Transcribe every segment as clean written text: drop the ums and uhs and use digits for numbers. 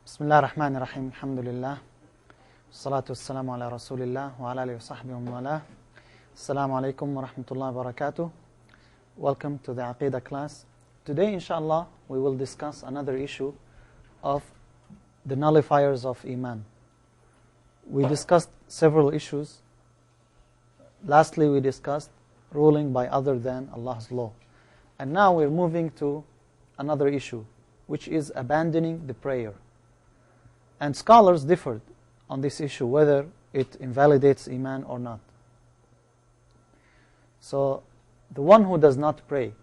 بسم الله الرحمن الرحيم الحمد لله والصلاة والسلام على رسول الله وعلى آله وصحبه ومن والاه. Assalamu alaikum wa rahmatullahi wa barakatuh. Welcome to the Aqeedah class. Today, inshallah, we will discuss another issue of the nullifiers of Iman. We discussed several issues. Lastly, we discussed ruling by other than Allah's law. And now we're moving to another issue, which is abandoning the prayer. And scholars differed on this issue, whether it invalidates Iman or not. So, the one who does not pray,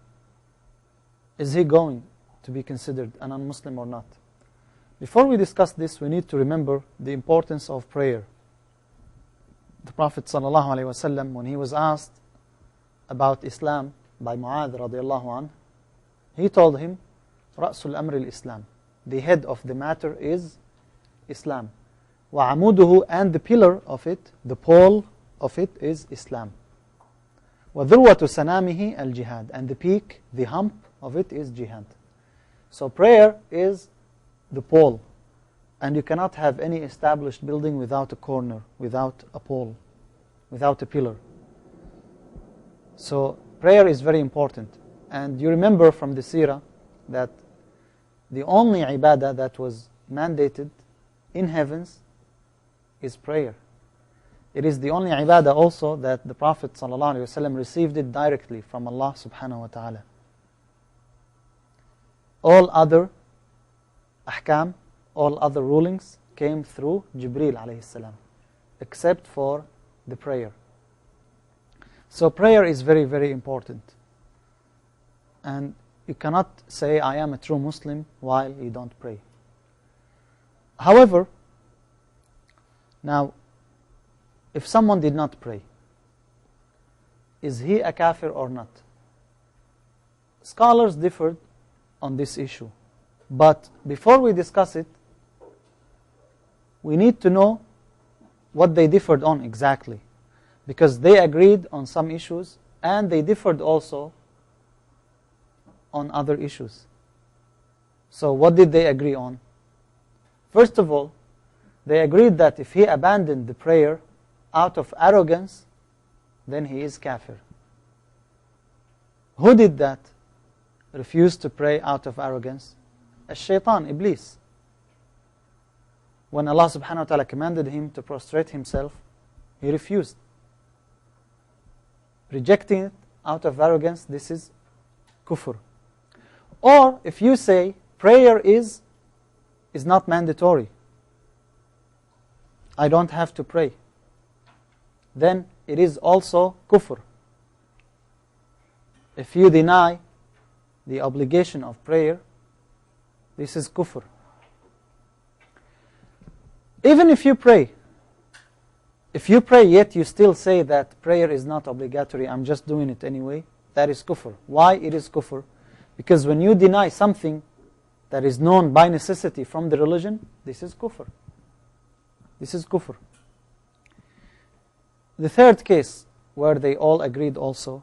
is he going to be considered a non-Muslim or not? Before we discuss this, we need to remember the importance of prayer. The Prophet ﷺ, when he was asked about Islam by Mu'adh radiallahu anh, he told him, رَأْسُ الْأَمْرِ الْإِسْلام. The head of the matter is Islam. وَعَمُودُهُ, and the pillar of it, the pole of it is Islam. وَذُرْوَةُ سَنَامِهِ الْجِهَادِ, and the peak, the hump of it is jihad. So prayer is the pole, and you cannot have any established building without a corner, without a pole, without a pillar. So prayer is very important. And you remember from the seerah that the only ibadah that was mandated in heavens is prayer. It is the only ibadah also that the Prophet ﷺ received it directly from Allah subhanahu wa ta'ala. All other ahkam, all other rulings came through Jibreel alayhi salam, except for the prayer. So prayer is very, very important. And you cannot say, I am a true Muslim while you don't pray. However, now, if someone did not pray, is he a kafir or not? Scholars differed on this issue. But before we discuss it, we need to know what they differed on exactly. Because they agreed on some issues, and they differed also on other issues. So what did they agree on? First of all, they agreed that if he abandoned the prayer out of arrogance, then he is kafir. Who did that? Refused to pray out of arrogance? Shaitan, Iblis. When Allah subhanahu wa ta'ala commanded him to prostrate himself, he refused. Rejecting it out of arrogance, this is kufr. Or if you say prayer is not mandatory, I don't have to pray, then it is also kufr. If you deny the obligation of prayer, this is kufr. Even if you pray yet you still say that prayer is not obligatory, I'm just doing it anyway, that is kufr. Why it is kufr? Because when you deny something that is known by necessity from the religion, this is kufr. This is kufr. The third case, where they all agreed also,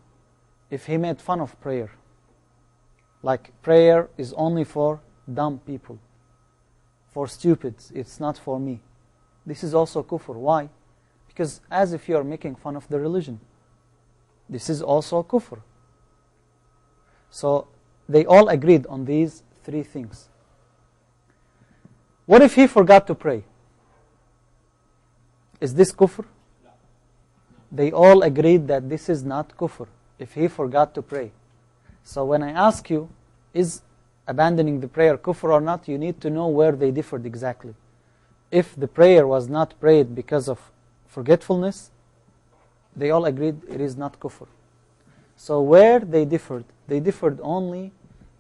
if he made fun of prayer, like prayer is only for dumb people, for stupids, it's not for me. This is also kufr. Why? Because as if you are making fun of the religion. This is also kufr. So they all agreed on these three things. What if he forgot to pray? Is this kufr? They all agreed that this is not kufr, if he forgot to pray. So when I ask you, is abandoning the prayer kufr or not, you need to know where they differed exactly. If the prayer was not prayed because of forgetfulness, they all agreed it is not kufr. So where they differed only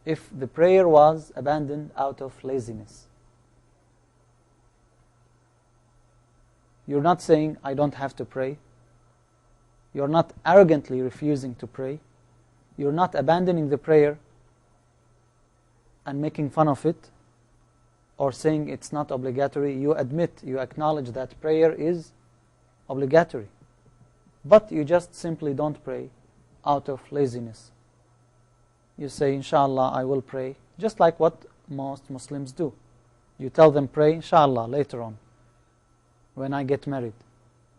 if the prayer was abandoned out of laziness. You're not saying, I don't have to pray. You're not arrogantly refusing to pray. You're not abandoning the prayer and making fun of it, or saying it's not obligatory. You admit, you acknowledge that prayer is obligatory. But you just simply don't pray out of laziness. You say, inshallah, I will pray, just like what most Muslims do. You tell them, pray, inshallah, later on, when I get married,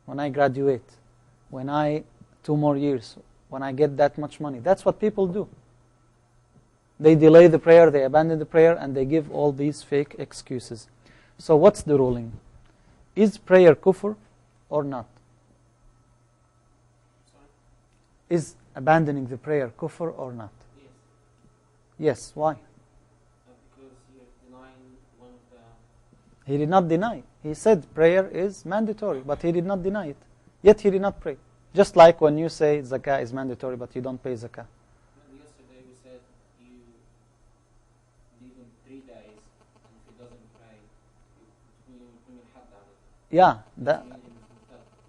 when I graduate, when 2 more years, when I get that much money. That's what people do. They delay the prayer, they abandon the prayer, and they give all these fake excuses. So what's the ruling? Is prayer kufr or not? Is abandoning the prayer kufr or not? Yes. Yes, why? Because you're denying one of the... He did not deny. He said prayer is mandatory, but he did not deny it. Yet he did not pray. Just like when you say zakah is mandatory, but you don't pay zakah. Yesterday we said you leave him 3 days, and if he doesn't pray, you had that. Yeah, that...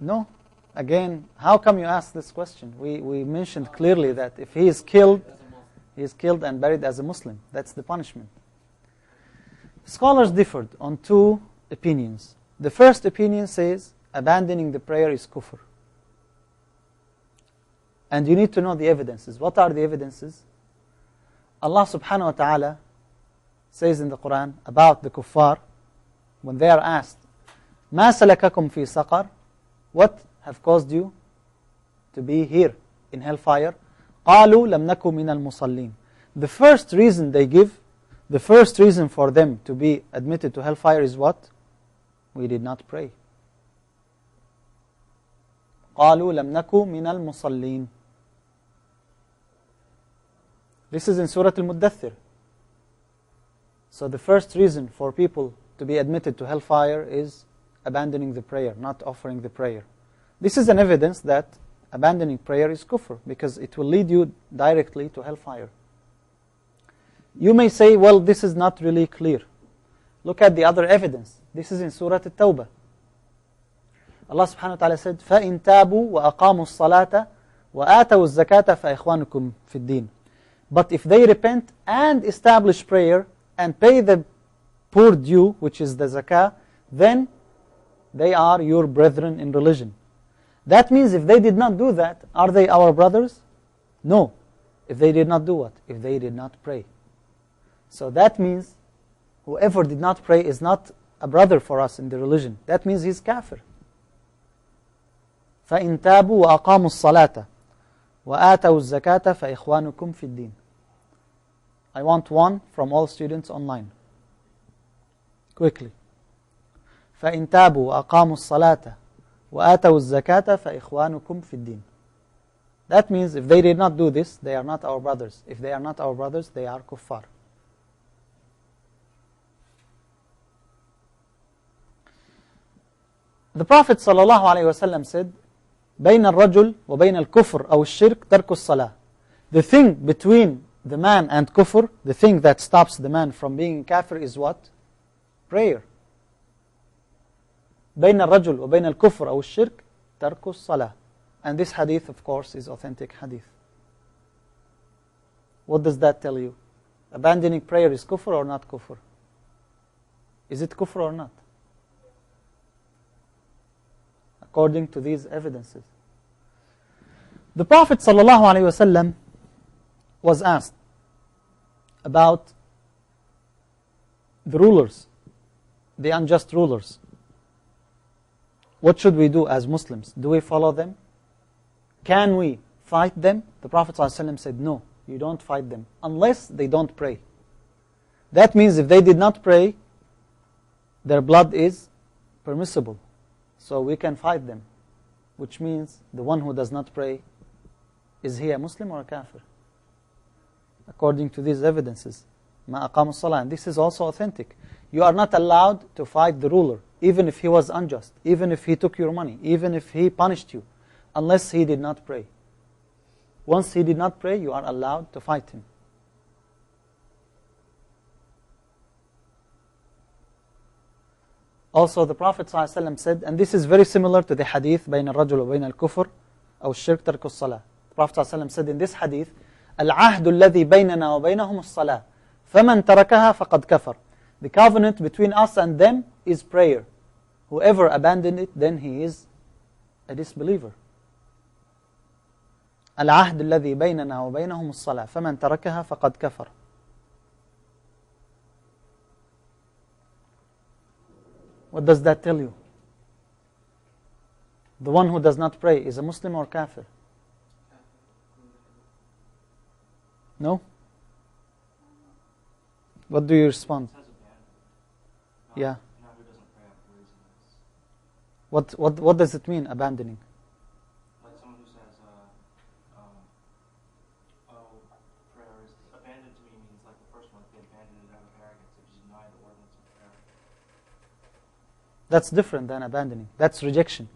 No. Again, how come you ask this question? We mentioned clearly that if he is killed and buried as a Muslim. That's the punishment. Scholars differed on 2 opinions. The first opinion says abandoning the prayer is kufr. And you need to know the evidences. What are the evidences? Allah subhanahu wa ta'ala says in the Quran about the kuffar, when they are asked, مَا سَلَكَكُمْ فِي سَقَرٍ? What have caused you to be here in hellfire? قَالُوا لَمْ نَكُ مِنَ الْمُصَلِّينَ. The first reason they give, the first reason for them to be admitted to hellfire is what? We did not pray. قَالُوا لَمْ نَكُ مِنَ الْمُصَلِّينَ. This is in Surah Al-Muddathir. So the first reason for people to be admitted to hellfire is abandoning the prayer, not offering the prayer. This is an evidence that abandoning prayer is kufr, because it will lead you directly to hellfire. You may say, well, this is not really clear. Look at the other evidence. This is in Surah At-Tawbah. Allah subhanahu wa ta'ala said, فَإِن تَابُوا وَأَقَامُوا الصَّلَاةَ وَآتَوُا الزَّكَاةَ فَإِخْوَانُكُمْ فِي الدِّينِ. But if they repent and establish prayer and pay the poor due, which is the zakah, then they are your brethren in religion. That means if they did not do that, are they our brothers? No. If they did not do what? If they did not pray. So that means whoever did not pray is not a brother for us in the religion. That means he's kafir. فَإِن تَابُوا وَأَقَامُوا الصَّلَاةَ وَآتَوُا الزَّكَاةَ فَإِخْوَانُكُمْ فِي الدِّينِ. I want one from all students online. Quickly. فَإِن تَابُوا وَأَقَامُوا الصَّلَاةَ وَآتَوُا الزَّكَاةَ فَإِخْوَانُكُمْ فِي الدِّينِ. That means if they did not do this, they are not our brothers. If they are not our brothers, they are kuffar. The Prophet ﷺ said, بين الرجل وبين الكفر أو الشرك ترك الصلاة. The thing between the man and kufr, the thing that stops the man from being kafir is what? Prayer. بين الرجل وبين الكفر أو الشرك ترك الصلاة. And this hadith, of course, is authentic hadith. What does that tell you? Abandoning prayer is kufr or not kufr? Is it kufr or not? According to these evidences. The Prophet ﷺ was asked about the rulers, the unjust rulers. What should we do as Muslims? Do we follow them? Can we fight them? The Prophet ﷺ said, no, you don't fight them unless they don't pray. That means if they did not pray, their blood is permissible. So we can fight them, which means the one who does not pray, is he a Muslim or a kafir? According to these evidences. مَا أَقَامُ الصَّلَاةِ. And this is also authentic. You are not allowed to fight the ruler, even if he was unjust, even if he took your money, even if he punished you, unless he did not pray. Once he did not pray, you are allowed to fight him. Also, the Prophet ﷺ said, and this is very similar to the hadith, بين الرجل وبين الكفر أو الشرك ترك الصلاة. The Prophet ﷺ said in this hadith, العهد الذي بيننا وبينهم الصلاة فمن تركها فقد كفر. The covenant between us and them is prayer. Whoever abandoned it, then he is a disbeliever. العهد الذي بيننا وبينهم الصلاة فمن تركها فقد كفر. What does that tell you? The one who does not pray is a Muslim or kafir? No? What do you respond? Yeah. What does it mean, abandoning? Like someone who says, prayer is abandoned to me means like the first one, they abandoned it out of arrogance, they just deny the ordinance of prayer. That's different than abandoning. That's rejection.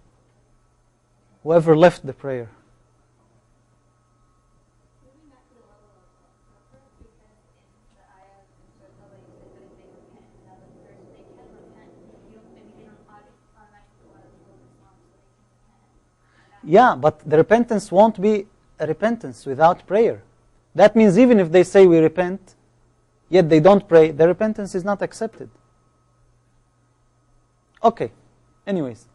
Whoever left the prayer. Moving back to the level of kafir, because in the ayah in Surah Tawbah you said that if they repent, that the person they can repent. You don't maybe they don't automatically go out of the world of Islam, so they can repent. Yeah, but the repentance won't be a repentance without prayer. That means even if they say we repent, yet they don't pray, the repentance is not accepted. Okay, anyways.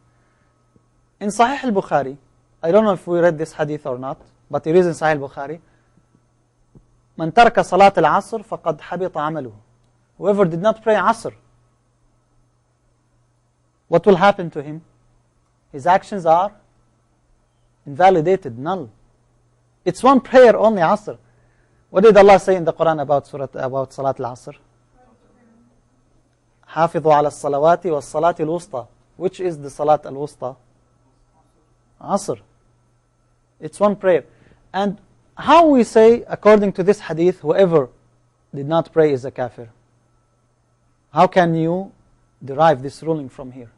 In Sahih al-Bukhari, I don't know if we read this hadith or not, but it is in Sahih al-Bukhari. من ترك صلاة العصر فقد حبط عمله. Whoever did not pray Asr, what will happen to him? His actions are invalidated, null. It's one prayer only, Asr. What did Allah say in the Quran about Salat al-Asr? حافظوا على الصلوات والصلاة الوسطى. Which is the Salat al-Wusta? Asr. It's one prayer. And how we say, according to this hadith, whoever did not pray is a kafir? How can you derive this ruling from here?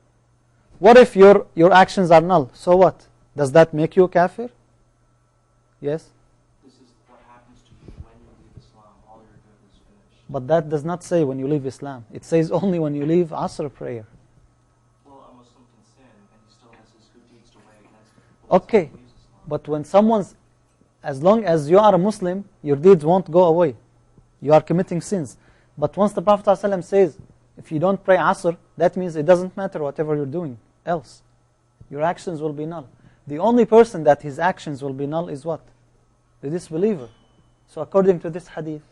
What if your actions are null? So what? Does that make you a kafir? Yes? This is what happens to you when you leave Islam. All your good is finished. But that does not say when you leave Islam. It says only when you leave Asr prayer. Well, a Muslim can sin and he still has his good deeds to weigh against him. Okay, but when someone's, as long as you are a Muslim, your deeds won't go away. You are committing sins. But once the Prophet ﷺ says, if you don't pray Asr, that means it doesn't matter whatever you're doing else. Your actions will be null. The only person that his actions will be null is what? The disbeliever. So according to this hadith.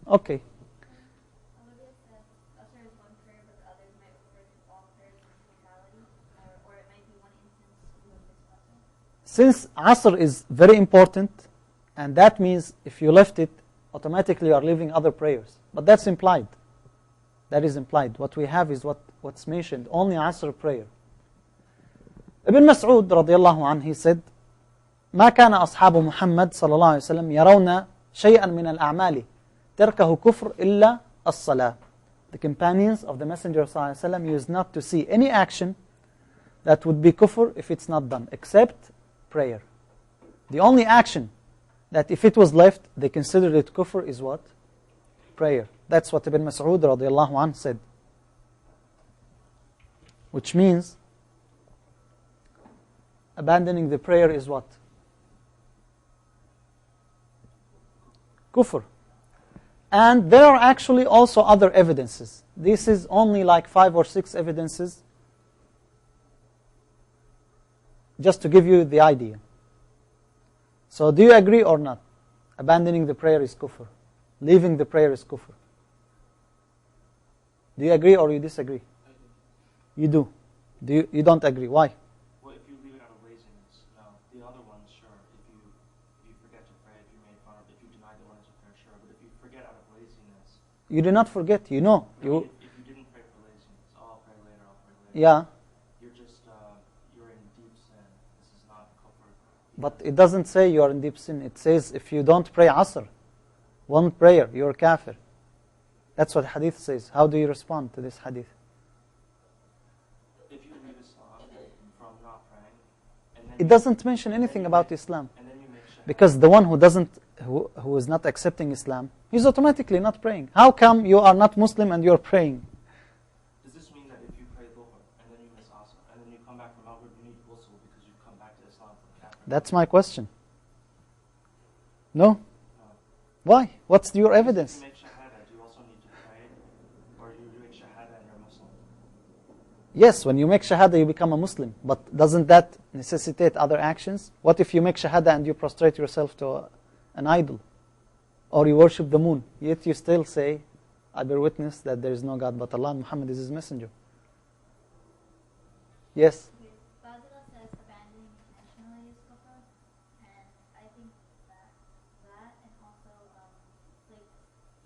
Okay. Since Asr is very important, and that means if you left it, automatically you are leaving other prayers. But that's implied. That is implied. What we have is what's mentioned, only Asr prayer. Ibn Mas'ud radiallahu anhu, he said, ما كان أصحاب محمد صلى الله عليه وسلم يرون شيئا من الأعمال تركه كفر إلا الصلاة. The companions of the Messenger صلى الله عليه وسلم used not to see any action that would be kufr if it's not done, except prayer. The only action that if it was left, they considered it kufr is what? Prayer. That's what Ibn Mas'ud radiallahu anhu said. Which means, abandoning the prayer is what? Kufr. And there are actually also other evidences. This is only like 5 or 6 evidences, just to give you the idea. So do you agree or not? Abandoning the prayer is kufr. Leaving the prayer is kufr. Do you agree or you disagree? You do. You don't agree. Why? Well, if you leave it out of laziness, no. The other ones, sure. If you forget to pray, if you made fun of, if you deny the ordinance of prayer, sure. But if you forget out of laziness, You do not forget. You know. if you didn't pray for laziness, I'll pray later. Yeah. You're just you're in deep sin. This is not kufr. But it doesn't say you are in deep sin. It says if you don't pray Asr, one prayer, you're kafir. That's what hadith says. How do you respond to this hadith? If you leave Islam from not praying, and then It doesn't mention anything about Islam. and then you make shahada. Because the one who is not accepting Islam, he's automatically not praying. How come you are not Muslim and you're praying? Does this mean that if you pray Dhuhr and then you miss Asr and then you come back from Maghrib, you need ghusl because you've come back to Islam from kafir? That's my question. No? No. Why? What's your If evidence? you make shahada, do you also need to pray, or you make shahada and you're Muslim? Yes, when you make shahada, you become a Muslim. But doesn't that necessitate other actions? What if you make shahada and you prostrate yourself to an idol? Or you worship the moon, yet you still say, I bear witness that there is no God but Allah, Muhammad is His messenger. Yes? Fazila says abandoning intentionally is kufr, and I think that and also like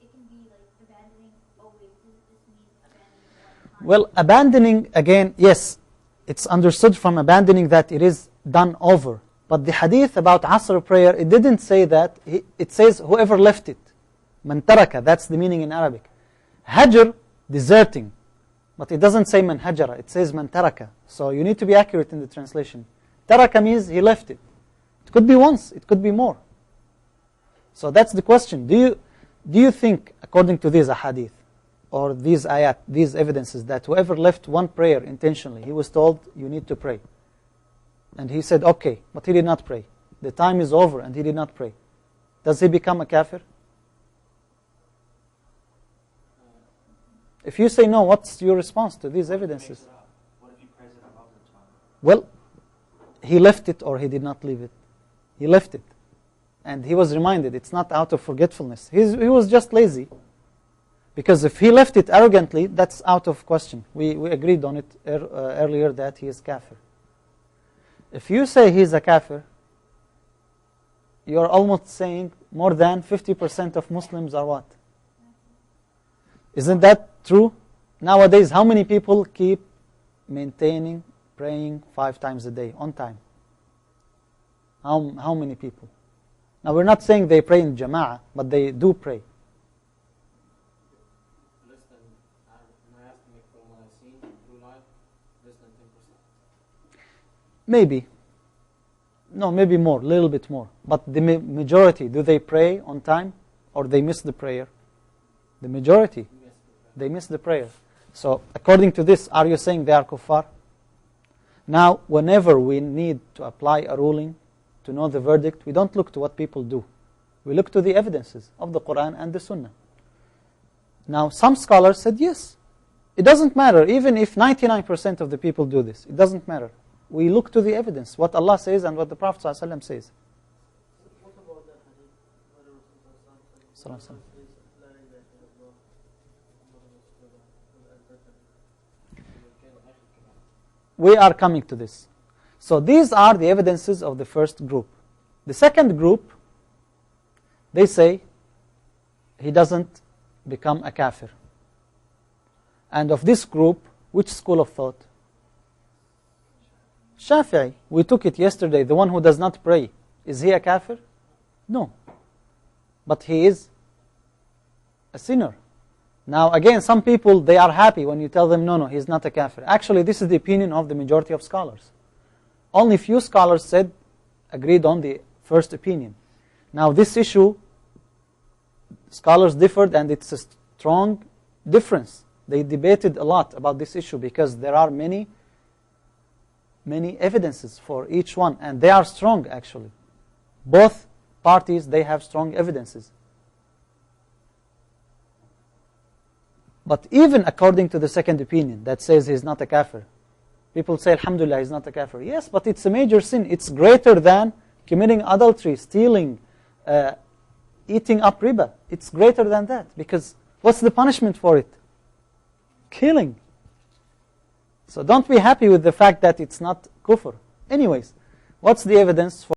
it can be like abandoning always. Does it just mean abandoning one time? Well, abandoning, again, yes, it's understood from abandoning that it is done over. But the hadith about Asr prayer, it didn't say that. It says whoever left it. Man taraka, that's the meaning in Arabic. Hajr, deserting. But it doesn't say man hajara, it says man taraka. So you need to be accurate in the translation. Taraka means he left it. It could be once, it could be more. So that's the question. Do you think, according to these ahadith, or these ayat, these evidences, that whoever left one prayer intentionally, he was told, you need to pray. And he said, okay, but he did not pray. The time is over and he did not pray. Does he become a kafir? If you say no, what's your response to these evidences? What if he prays it above the time? Well, he left it or he did not leave it. He left it. And he was reminded, it's not out of forgetfulness. He was just lazy. Because if he left it arrogantly, that's out of question. We agreed on it earlier that he is kafir. If you say he is a kafir, you're almost saying more than 50% of Muslims are what? Isn't that true? Nowadays, how many people keep maintaining praying 5 times a day on time? How many people? Now, we're not saying they pray in jama'ah, but they do pray. Less than, my estimate from what I've seen through life, less than 10%. Maybe. No, maybe more, a little bit more. But the majority, do they pray on time or they miss the prayer? The majority, they miss the prayer. So, according to this, are you saying they are kuffar? Now, whenever we need to apply a ruling to know the verdict, we don't look to what people do. We look to the evidences of the Quran and the Sunnah. Now, some scholars said, yes, it doesn't matter, even if 99% of the people do this, it doesn't matter. We look to the evidence, what Allah says and what the Prophet ﷺ says. What about that hadith where Rasulullah says, "La ilaha illallah, Muhammadur Rasulullah." We are coming to this. So these are the evidences of the first group. The second group, they say he doesn't become a kafir. And of this group, which school of thought? Shafi'i. We took it yesterday. The one who does not pray, is he a kafir? No. But he is a sinner. Now again, some people, they are happy when you tell them, no, he's not a kafir. Actually, this is the opinion of the majority of scholars. Only few scholars agreed on the first opinion. Now this issue, scholars differed and it's a strong difference. They debated a lot about this issue because there are many evidences for each one, and they are strong actually. Both parties, they have strong evidences. But even according to the second opinion that says he's not a kafir, people say, alhamdulillah, he's not a kafir. Yes, but it's a major sin. It's greater than committing adultery, stealing, eating up riba. It's greater than that, because what's the punishment for it? Killing. So don't be happy with the fact that it's not kufr. Anyways, what's the evidence for